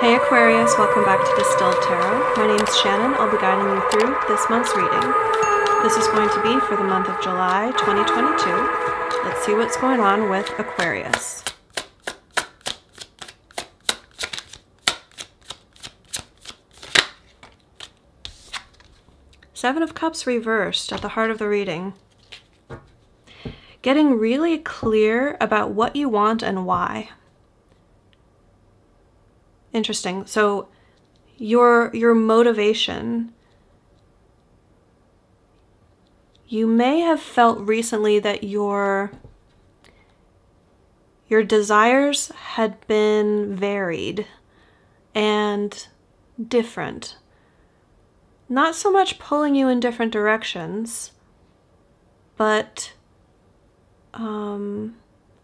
Hey Aquarius, welcome back to Distilled Tarot. My name is Shannon. I'll be guiding you through this month's reading. This is going to be for the month of July 2022. Let's see what's going on with Aquarius. Seven of Cups reversed at the heart of the reading. Getting really clear about what you want and why. Interesting. So your motivation, you may have felt recently that your desires had been varied and different. Not so much pulling you in different directions, but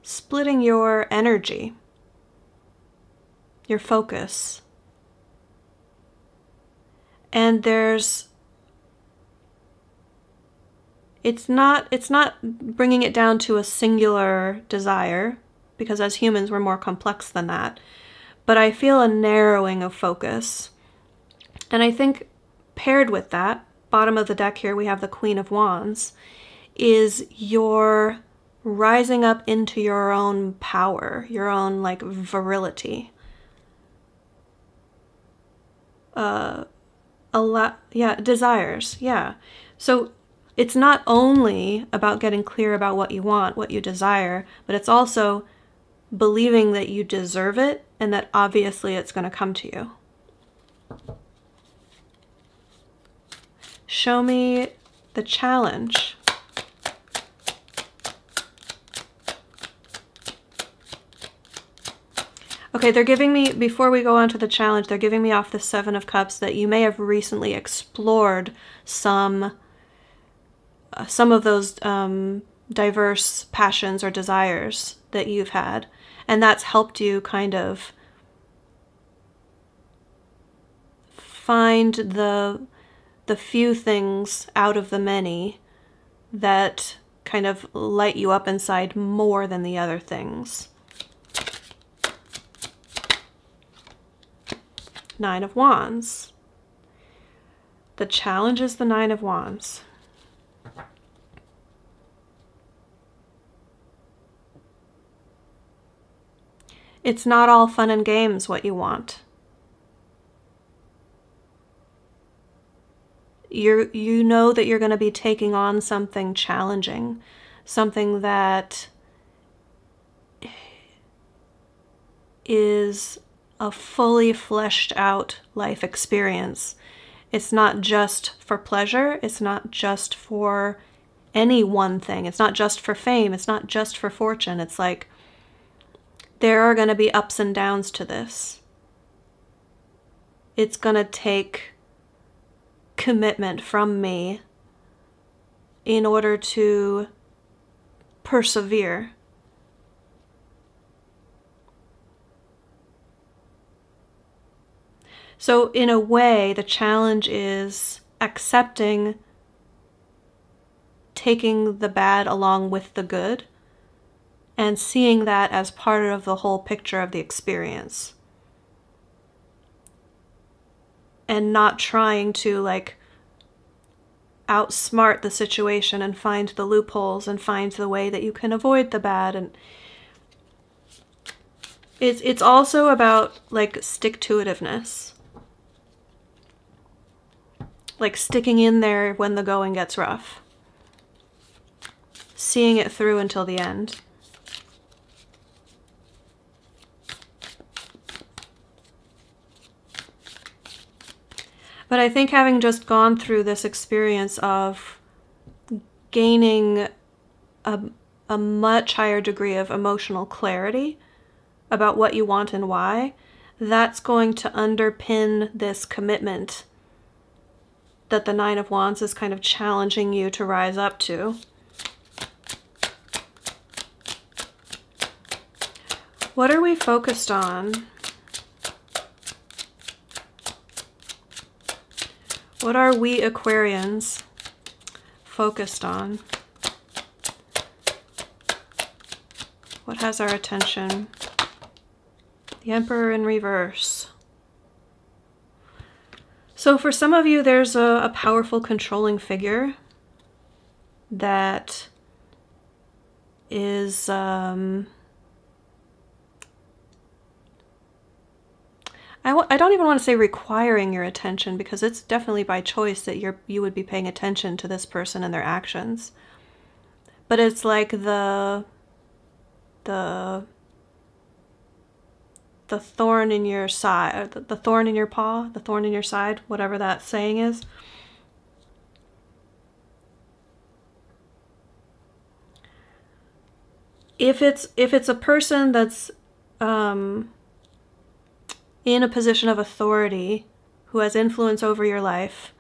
splitting your energy, your focus. And it's not bringing it down to a singular desire, because as humans we're more complex than that, but I feel a narrowing of focus. And I think paired with that, bottom of the deck here we have the Queen of Wands, is your rising up into your own power, your own like virility. Desires, yeah. So it's not only about getting clear about what you want, what you desire, but it's also believing that you deserve it and that obviously it's going to come to you. Show me the challenge. Okay, they're giving me, before we go on to the challenge, they're giving me off the Seven of Cups that you may have recently explored some of those diverse passions or desires that you've had, and that's helped you kind of find the few things out of the many that kind of light you up inside more than the other things. Nine of Wands. The challenge is the Nine of Wands. It's not all fun and games what you want. You know that you're going to be taking on something challenging, something that is a fully fleshed out life experience. It's not just for pleasure. It's not just for any one thing. It's not just for fame. It's not just for fortune. It's like there are going to be ups and downs to this. It's going to take commitment from me in order to persevere. So in a way, the challenge is accepting taking the bad along with the good and seeing that as part of the whole picture of the experience. And not trying to like outsmart the situation and find the loopholes and find the way that you can avoid the bad. And it's also about like stick-to-itiveness. Like sticking in there when the going gets rough. Seeing it through until the end. But I think having just gone through this experience of gaining a much higher degree of emotional clarity about what you want and why, that's going to underpin this commitment that the Nine of Wands is kind of challenging you to rise up to. What are we focused on? What are we Aquarians focused on? What has our attention? The Emperor in reverse. So for some of you, there's a powerful controlling figure that is I don't even want to say requiring your attention, because it's definitely by choice that you would be paying attention to this person and their actions. But it's like the thorn in your side, the thorn in your paw, the thorn in your side, whatever that saying is. If it's a person that's in a position of authority, who has influence over your life,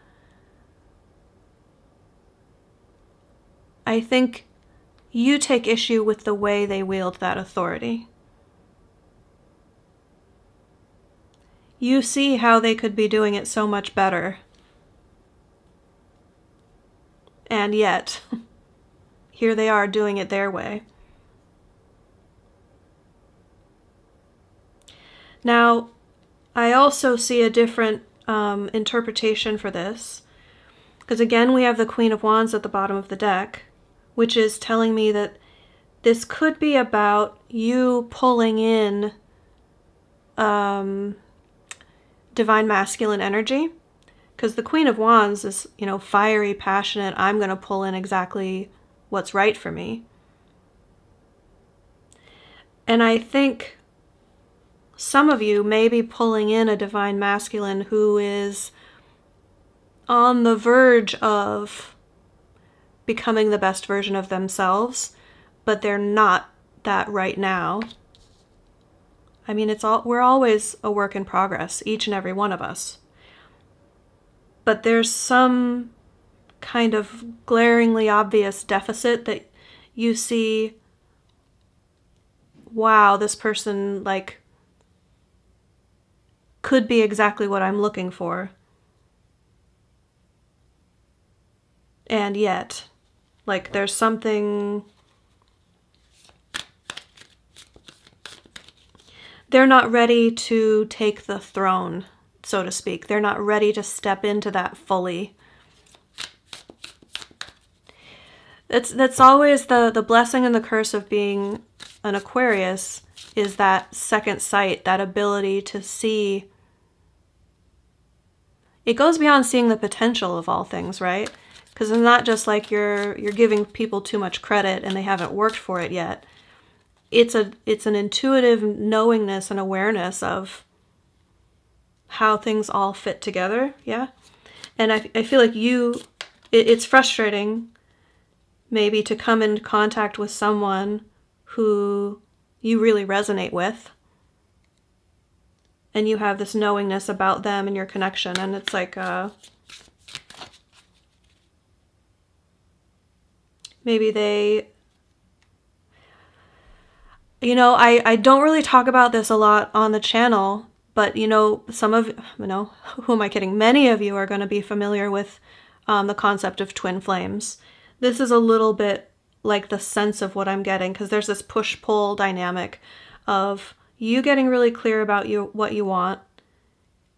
I think you take issue with the way they wield that authority. You see how they could be doing it so much better. And yet, here they are doing it their way. Now, I also see a different interpretation for this, because again, we have the Queen of Wands at the bottom of the deck, which is telling me that this could be about you pulling in divine masculine energy, because the Queen of Wands is, you know, fiery, passionate. I'm going to pull in exactly what's right for me. And I think some of you may be pulling in a divine masculine who is on the verge of becoming the best version of themselves, but they're not that right now. I mean, we're always a work in progress, each and every one of us. But there's some kind of glaringly obvious deficit that you see, wow, this person, like, could be exactly what I'm looking for. And yet, like, there's something, they're not ready to take the throne, so to speak. They're not ready to step into that fully. That's always the blessing and the curse of being an Aquarius, is that second sight, that ability to see. It goes beyond seeing the potential of all things, right? Because it's not just like you're giving people too much credit and they haven't worked for it yet. It's an intuitive knowingness and awareness of how things all fit together, yeah? And I feel like it's frustrating maybe to come into contact with someone who you really resonate with, and you have this knowingness about them and your connection, and it's like maybe they, you know, I don't really talk about this a lot on the channel, but you know, who am I kidding? Many of you are going to be familiar with the concept of twin flames. This is a little bit like the sense of what I'm getting, because there's this push-pull dynamic of you getting really clear about what you want,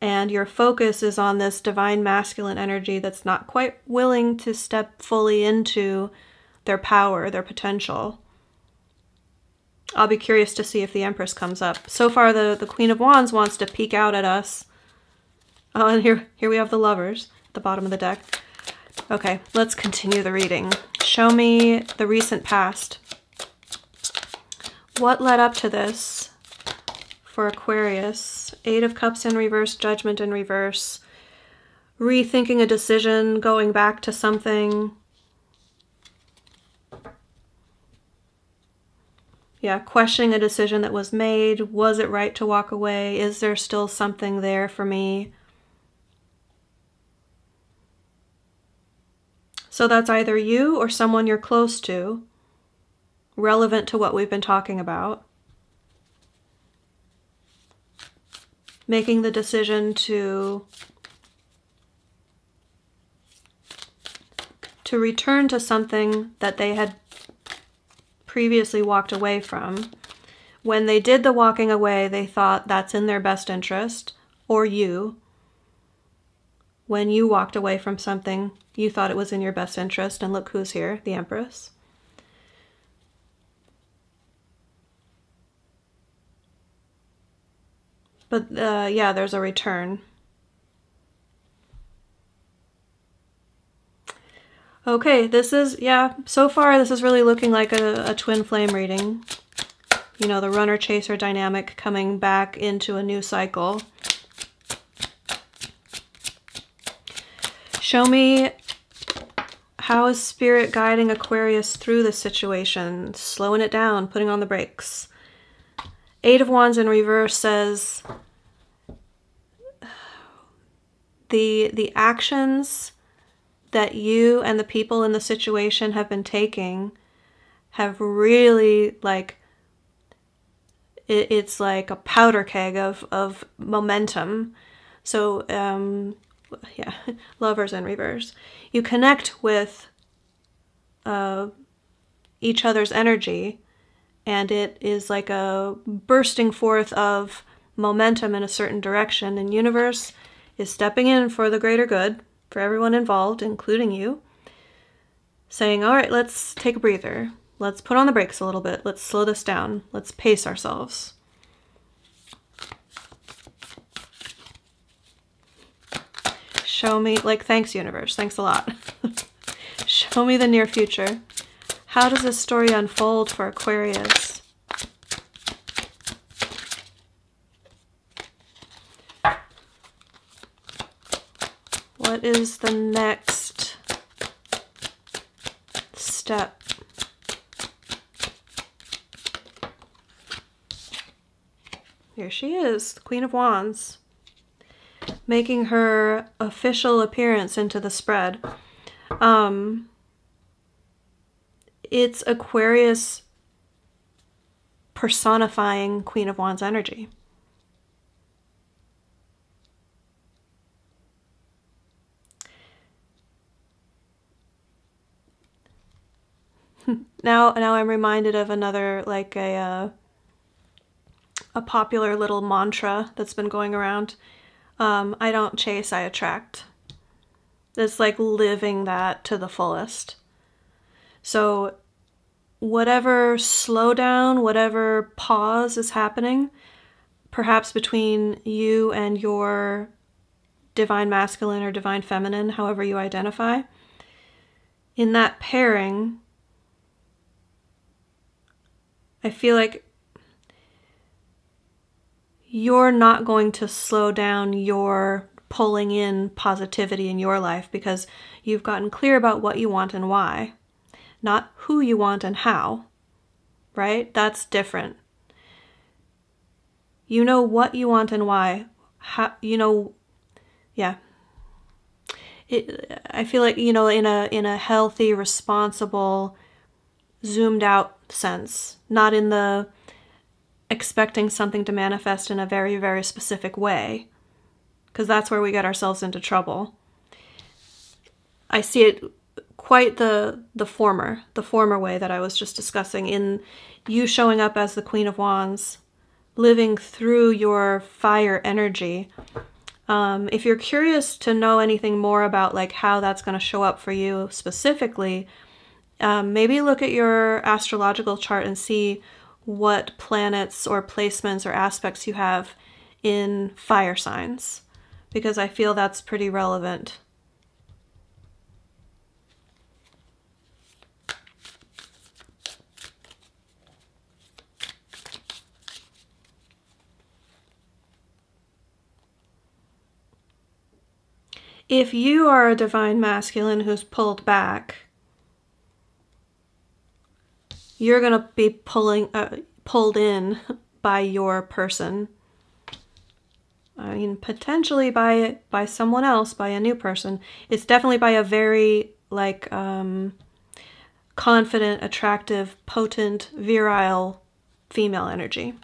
and your focus is on this divine masculine energy that's not quite willing to step fully into their power, their potential. I'll be curious to see if the Empress comes up. So far, the Queen of Wands wants to peek out at us. Oh, and here we have the Lovers at the bottom of the deck. Okay, let's continue the reading. Show me the recent past. What led up to this for Aquarius? Eight of Cups in reverse, Judgment in reverse. Rethinking a decision, going back to something. Yeah, questioning a decision that was made. Was it right to walk away? Is there still something there for me? So that's either you or someone you're close to, relevant to what we've been talking about. Making the decision to return to something that they had previously walked away from. When they did the walking away, they thought that's in their best interest, or you. when you walked away from something you thought it was in your best interest, and look who's here, the Empress. But yeah, there's a return. Okay, this is, yeah, so far this is really looking like a twin flame reading. You know, the runner-chaser dynamic coming back into a new cycle. Show me, how is Spirit guiding Aquarius through this situation? Slowing it down, putting on the brakes. Eight of Wands in reverse says the actions that you and the people in the situation have been taking have really, like, it's like a powder keg of momentum. So, yeah, Lovers in reverse. You connect with each other's energy, and it is like a bursting forth of momentum in a certain direction, and universe is stepping in for the greater good, for everyone involved, including you, saying, all right, let's take a breather. Let's put on the brakes a little bit. Let's slow this down. Let's pace ourselves. Show me, like, thanks, universe. Thanks a lot. Show me the near future. How does this story unfold for Aquarius? What is the next step? Here she is, the Queen of Wands, making her official appearance into the spread. It's Aquarius personifying Queen of Wands energy. Now I'm reminded of another, like a popular little mantra that's been going around. I don't chase, I attract. It's like living that to the fullest. So whatever slowdown, whatever pause is happening, perhaps between you and your divine masculine or divine feminine, however you identify, in that pairing, I feel like you're not going to slow down your pulling in positivity in your life because you've gotten clear about what you want and why, not who you want and how, right? That's different. You know what you want and why. How, you know, yeah. I feel like, you know, in a healthy, responsible, zoomed out sense, not in the expecting something to manifest in a very, very specific way, because that's where we get ourselves into trouble. I see it quite the former way that I was just discussing, in you showing up as the Queen of Wands, living through your fire energy. If you're curious to know anything more about like how that's going to show up for you specifically, maybe look at your astrological chart and see what planets or placements or aspects you have in fire signs, because I feel that's pretty relevant. If you are a divine masculine who's pulled back, you're going to be pulled in by your person. I mean, potentially by someone else, by a new person. It's definitely by a very, like, confident, attractive, potent, virile female energy.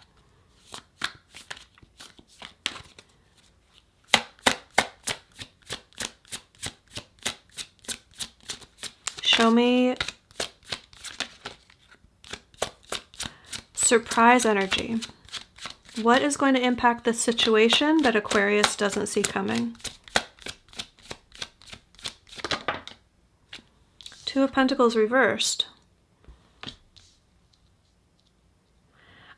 Show me surprise energy. What is going to impact the situation that Aquarius doesn't see coming? Two of Pentacles reversed.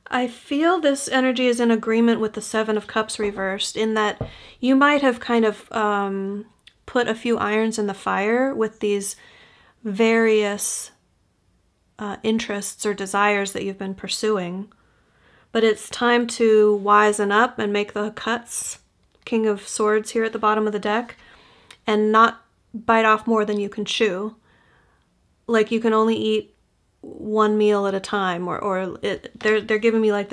I feel this energy is in agreement with the Seven of Cups reversed, in that you might have kind of put a few irons in the fire with these various interests or desires that you've been pursuing. But it's time to wisen up and make the cuts. King of Swords here at the bottom of the deck. And not bite off more than you can chew. Like you can only eat one meal at a time, or they're giving me like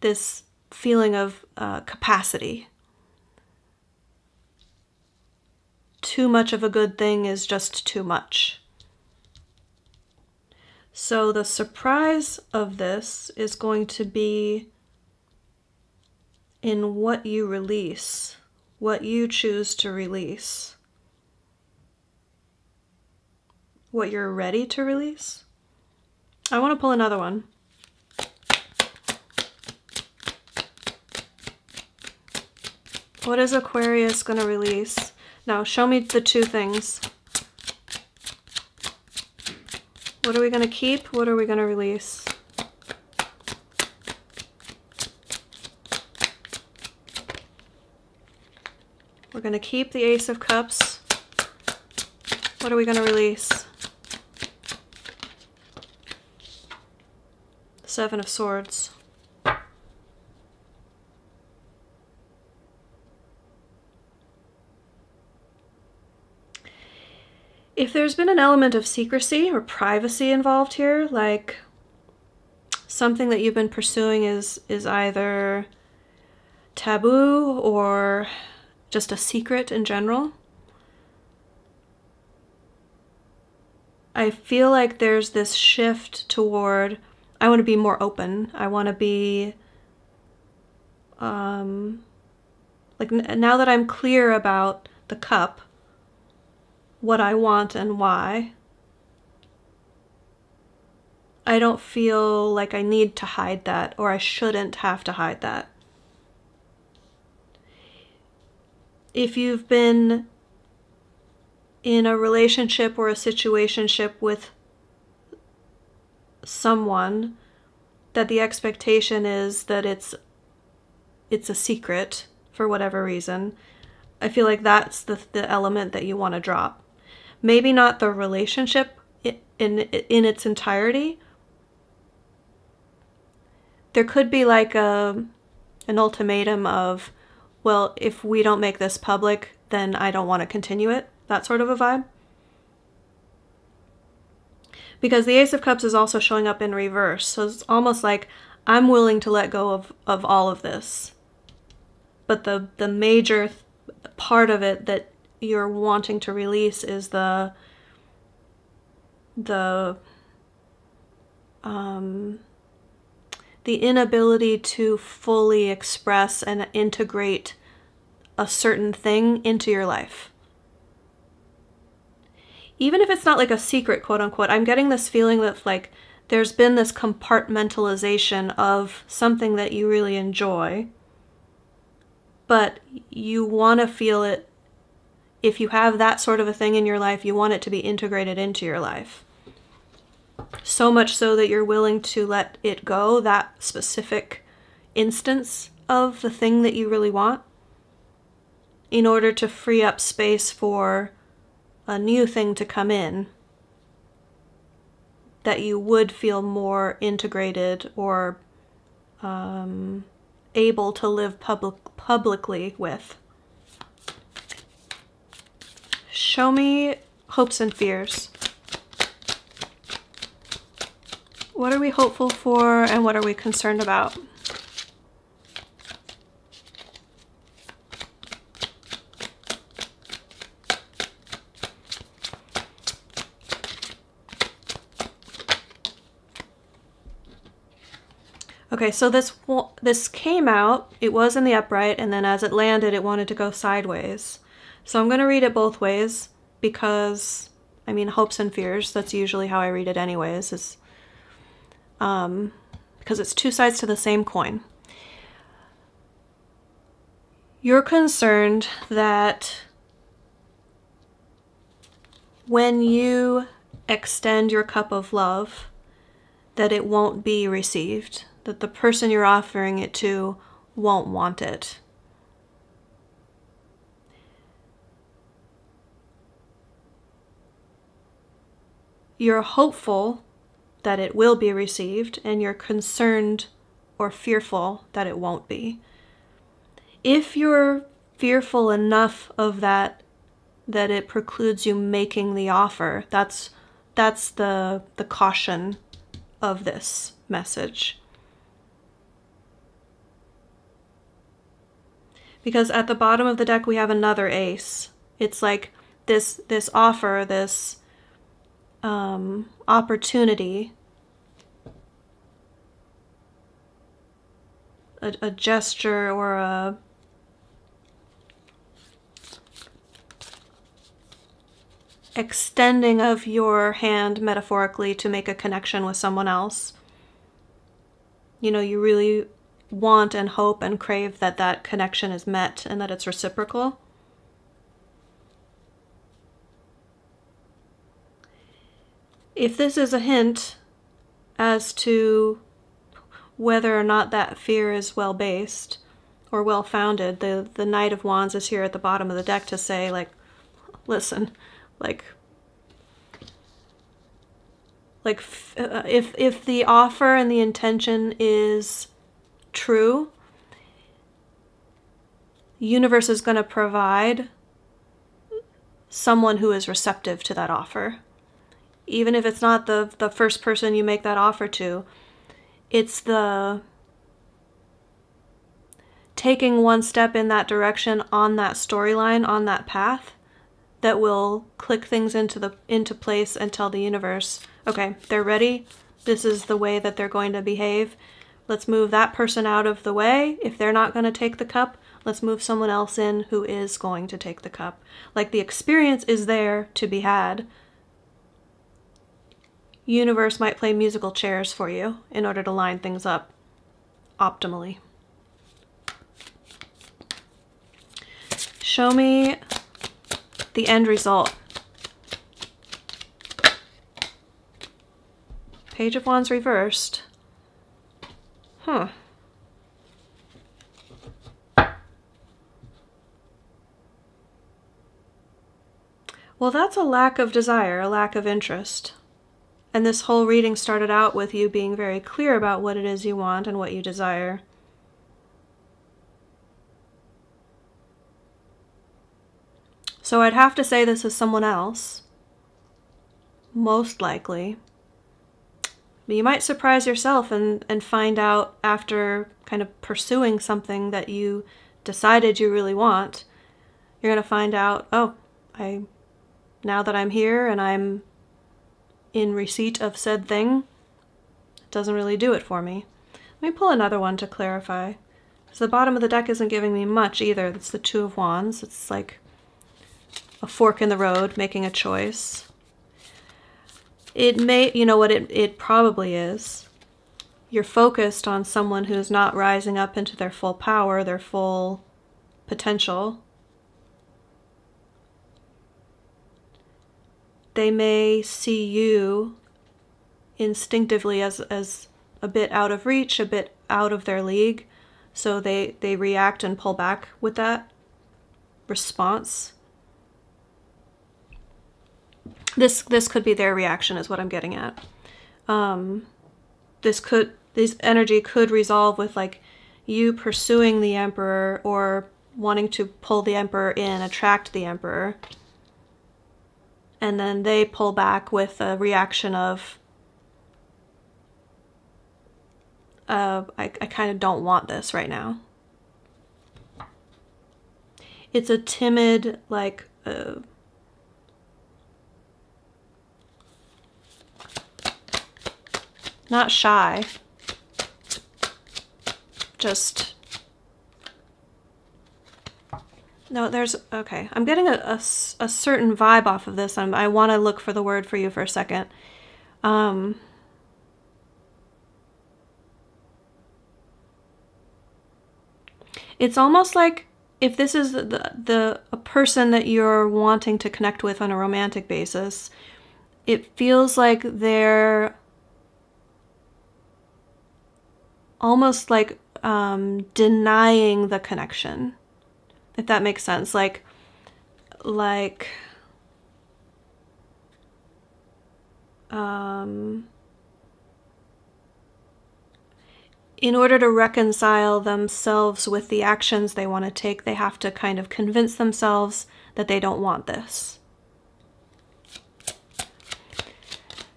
this feeling of capacity. Too much of a good thing is just too much. So the surprise of this is going to be in what you release, what you choose to release, what you're ready to release. I want to pull another one. What is Aquarius going to release? Now, show me the two things. What are we going to keep? What are we going to release? We're going to keep the Ace of Cups. What are we going to release? Seven of Swords. If there's been an element of secrecy or privacy involved here, like something that you've been pursuing is either taboo or just a secret in general, I feel like there's this shift toward, I want to be more open. I want to be, like now that I'm clear about the cup, what I want and why, I don't feel like I need to hide that, or I shouldn't have to hide that. If you've been in a relationship or a situationship with someone that the expectation is that it's a secret for whatever reason, I feel like that's the element that you want to drop. Maybe not the relationship in its entirety. There could be like an ultimatum of, well, if we don't make this public, then I don't want to continue it. That sort of a vibe. Because the Ace of Cups is also showing up in reverse. So it's almost like I'm willing to let go of all of this. But the major part of it that you're wanting to release is the inability to fully express and integrate a certain thing into your life. Even if it's not like a secret, quote unquote, I'm getting this feeling that like there's been this compartmentalization of something that you really enjoy, but you want to feel it. If you have that sort of a thing in your life, you want it to be integrated into your life. So much so that you're willing to let it go, that specific instance of the thing that you really want, in order to free up space for a new thing to come in that you would feel more integrated or able to live publicly with. Show me hopes and fears. What are we hopeful for and what are we concerned about? Okay, so this came out, it was in the upright, and then as it landed, it wanted to go sideways. So I'm going to read it both ways because, I mean, hopes and fears, that's usually how I read it anyways, is because it's two sides to the same coin. You're concerned that when you extend your cup of love, that it won't be received, that the person you're offering it to won't want it. You're hopeful that it will be received, and you're concerned or fearful that it won't be. If you're fearful enough of that it precludes you making the offer, that's the caution of this message. Because at the bottom of the deck we have another ace. It's like this offer, this opportunity, a gesture or a extending of your hand metaphorically to make a connection with someone else. You know, you really want and hope and crave that that connection is met and that it's reciprocal. If this is a hint as to whether or not that fear is well-based or well-founded, the Knight of Wands is here at the bottom of the deck to say, like, listen, if the offer and the intention is true, the universe is going to provide someone who is receptive to that offer. Even if it's not the first person you make that offer to, it's the taking one step in that direction on that storyline, on that path, that will click things into place and tell the universe, okay, they're ready. This is the way that they're going to behave. Let's move that person out of the way. If they're not going to take the cup, let's move someone else in who is going to take the cup. Like, the experience is there to be had. Universe might play musical chairs for you in order to line things up optimally. Show me the end result. Page of Wands reversed. Huh. Well, that's a lack of desire, a lack of interest. And this whole reading started out with you being very clear about what it is you want and what you desire. So I'd have to say this is someone else, most likely. But you might surprise yourself and find out after kind of pursuing something that you decided you really want, you're going to find out, oh, now that I'm here and I'm in receipt of said thing, it doesn't really do it for me. Let me pull another one to clarify. So the bottom of the deck isn't giving me much either. That's the Two of Wands. It's like a fork in the road, making a choice. It may, you know what it probably is. You're focused on someone who's not rising up into their full power, their full potential. They may see you instinctively as a bit out of reach, a bit out of their league, so they react and pull back with that response. This could be their reaction, is what I'm getting at. This energy could resolve with, like, you pursuing the Emperor or wanting to pull the Emperor in, attract the Emperor. And then they pull back with a reaction of, I kind of don't want this right now. It's a timid, like, not shy, just, no, there's, okay, I'm getting a certain vibe off of this. I want to look for the word for you for a second. It's almost like if this is a person that you're wanting to connect with on a romantic basis, it feels like they're almost like denying the connection, if that makes sense. Like in order to reconcile themselves with the actions they want to take, they have to kind of convince themselves that they don't want this.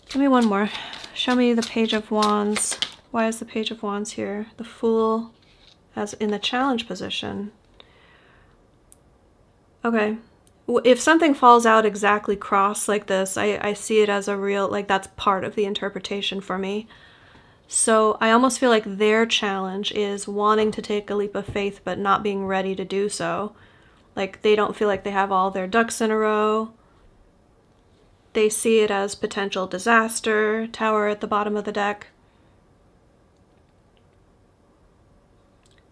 Give me one more. Show me the Page of Wands. Why is the Page of Wands here? The Fool as in the challenge position. Okay. If something falls out exactly cross like this, I see it as a real, like that's part of the interpretation for me. So I almost feel like their challenge is wanting to take a leap of faith but not being ready to do so. Like they don't feel like they have all their ducks in a row. They see it as potential disaster, Tower at the bottom of the deck.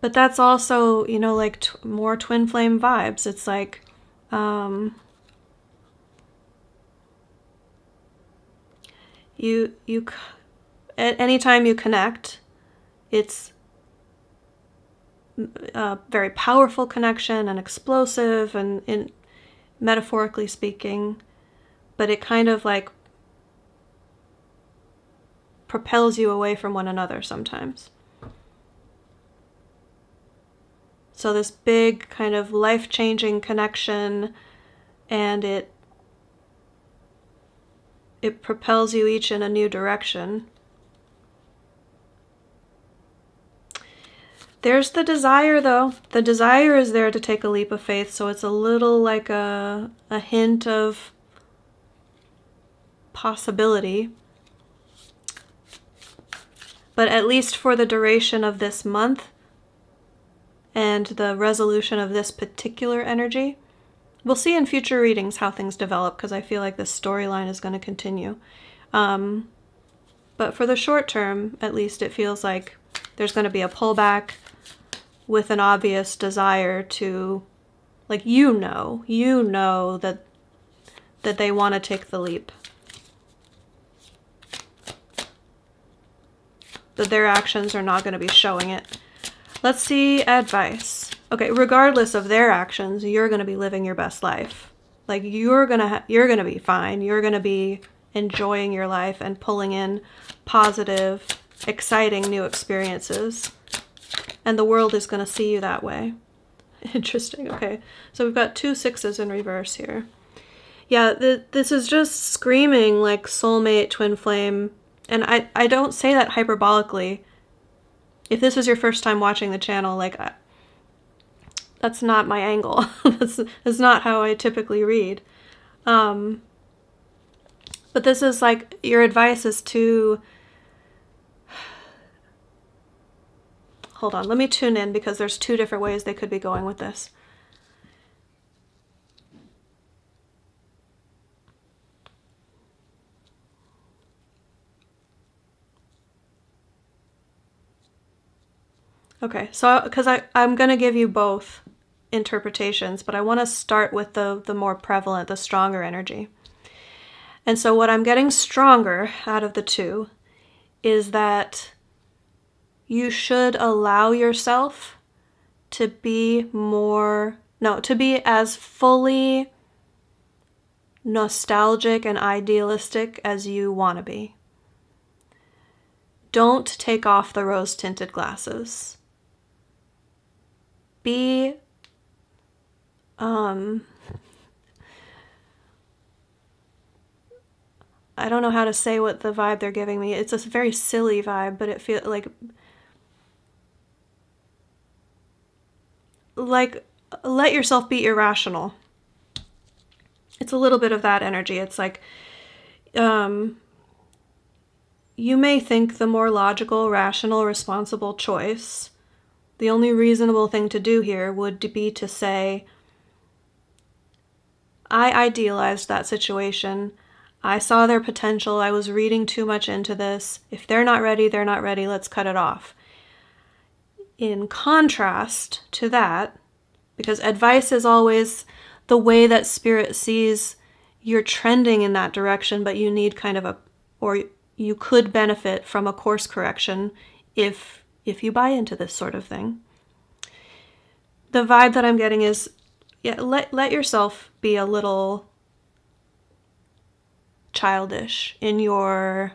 But that's also, you know, like more twin flame vibes. It's like, anytime you connect, it's a very powerful connection and explosive and in metaphorically speaking, but it kind of like propels you away from one another sometimes. So this big kind of life-changing connection, and it propels you each in a new direction. There's the desire though. The desire is there to take a leap of faith, so it's a little like a hint of possibility. But at least for the duration of this month and the resolution of this particular energy, we'll see in future readings how things develop, because I feel like this storyline is going to continue. But for the short term, at least, it feels like there's going to be a pullback with an obvious desire to, like, you know that they want to take the leap. That their actions are not going to be showing it. Let's see advice. Okay, regardless of their actions, you're going to be living your best life. Like you're going to be fine. You're going to be enjoying your life and pulling in positive, exciting new experiences. And the world is going to see you that way. Interesting. Okay. So we've got 2 6s in reverse here. Yeah, this is just screaming like soulmate, twin flame. And I don't say that hyperbolically. If this is your first time watching the channel, like, that's not my angle. that's not how I typically read. But this is like, your advice is to... Hold on, let me tune in because there's 2 different ways they could be going with this. Okay, so because I'm going to give you both interpretations, but I want to start with the more prevalent, the stronger energy. And so what I'm getting stronger out of the 2 is that you should allow yourself to be to be as fully nostalgic and idealistic as you want to be. Don't take off the rose-tinted glasses. Be, I don't know how to say what the vibe they're giving me. It's a very silly vibe, but it feels like let yourself be irrational. It's a little bit of that energy. It's like, you may think the more logical, rational, responsible choice, the only reasonable thing to do here would be to say, I idealized that situation. I saw their potential. I was reading too much into this. If they're not ready, they're not ready. Let's cut it off. In contrast to that, because advice is always the way that spirit sees you're trending in that direction, but you need kind of or you could benefit from a course correction if you buy into this sort of thing. The vibe that I'm getting is, yeah, let yourself be a little childish in your,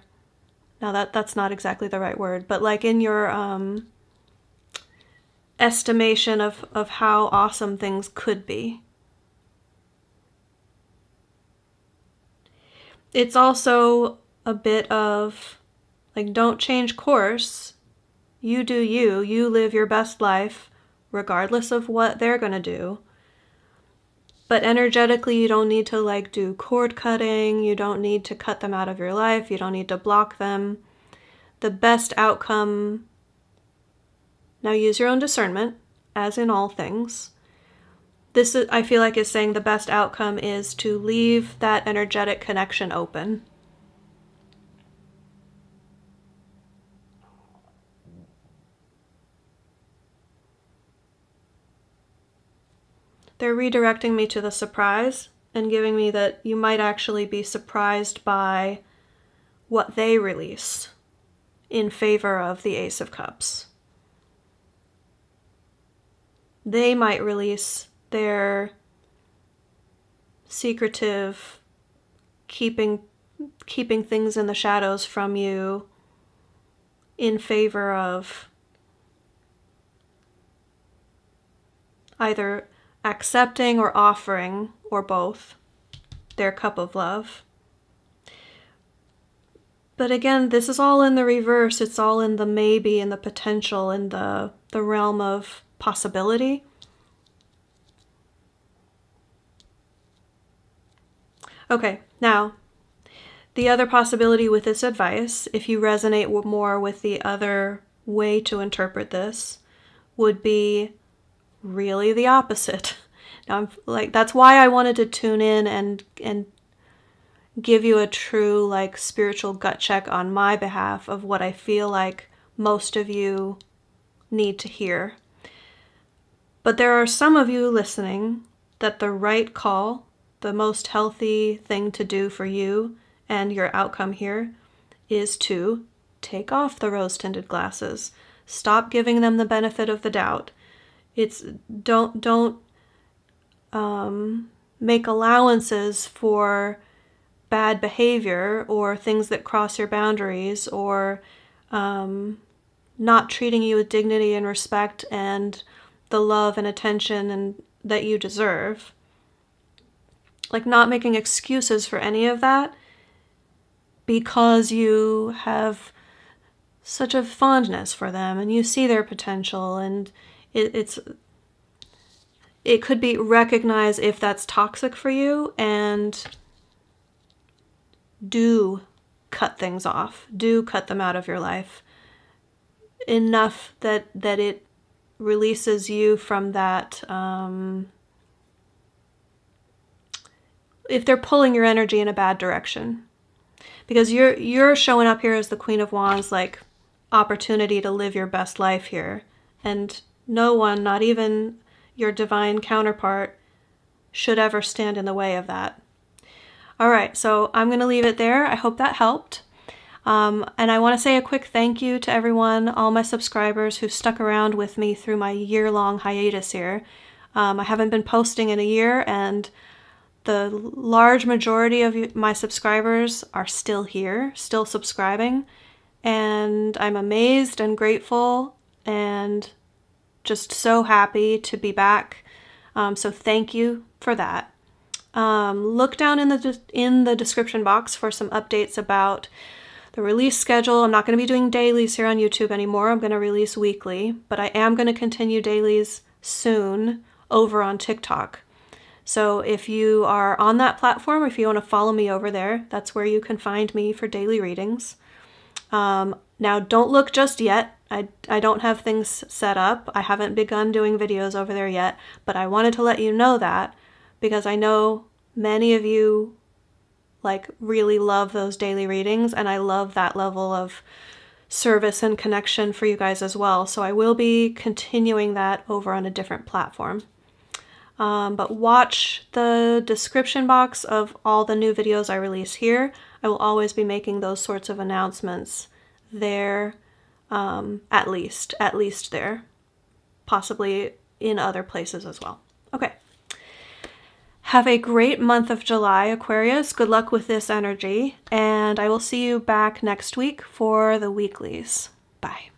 now that's not exactly the right word, but like in your estimation of how awesome things could be. It's also a bit of like, don't change course. You do you. You live your best life regardless of what they're gonna do. But energetically, you don't need to like do cord cutting. You don't need to cut them out of your life. You don't need to block them. The best outcome, now use your own discernment, as in all things. This, I feel like, is saying the best outcome is to leave that energetic connection open. They're redirecting me to the surprise and giving me that you might actually be surprised by what they release in favor of the Ace of Cups. They might release their secretive, keeping things in the shadows from you in favor of either accepting or offering, or both, their cup of love. But again, this is all in the reverse. It's all in the maybe and the potential, in the realm of possibility. Okay, now, the other possibility with this advice, if you resonate more with the other way to interpret this, would be really the opposite. Now, I'm like, that's why I wanted to tune in and give you a true like spiritual gut check on my behalf of what I feel like most of you need to hear. But there are some of you listening that the right call, the most healthy thing to do for you and your outcome here, is to take off the rose-tinted glasses. Stop giving them the benefit of the doubt. It's don't make allowances for bad behavior or things that cross your boundaries, or not treating you with dignity and respect and the love and attention and that you deserve. Like, not making excuses for any of that because you have such a fondness for them and you see their potential, and it could be recognize if that's toxic for you and do cut things off. Do cut them out of your life enough that it releases you from that. If they're pulling your energy in a bad direction, because you're showing up here as the Queen of Wands, like opportunity to live your best life here, and no one, not even your divine counterpart, should ever stand in the way of that. All right, so I'm going to leave it there. I hope that helped. And I want to say a quick thank you to everyone, all my subscribers who stuck around with me through my year-long hiatus here. I haven't been posting in a year, and the large majority of my subscribers are still here, still subscribing, and I'm amazed and grateful and just so happy to be back. So thank you for that. Look down in the description box for some updates about the release schedule. I'm not going to be doing dailies here on YouTube anymore. I'm going to release weekly, but I am going to continue dailies soon over on TikTok. So if you are on that platform, if you want to follow me over there, that's where you can find me for daily readings. Now, don't look just yet. I don't have things set up. I haven't begun doing videos over there yet, but I wanted to let you know that because I know many of you like really love those daily readings, and I love that level of service and connection for you guys as well. So I will be continuing that over on a different platform. But watch the description box of all the new videos I release here. I will always be making those sorts of announcements there, at least there, possibly in other places as well. Okay. Have a great month of July, Aquarius. Good luck with this energy, and I will see you back next week for the weeklies. Bye.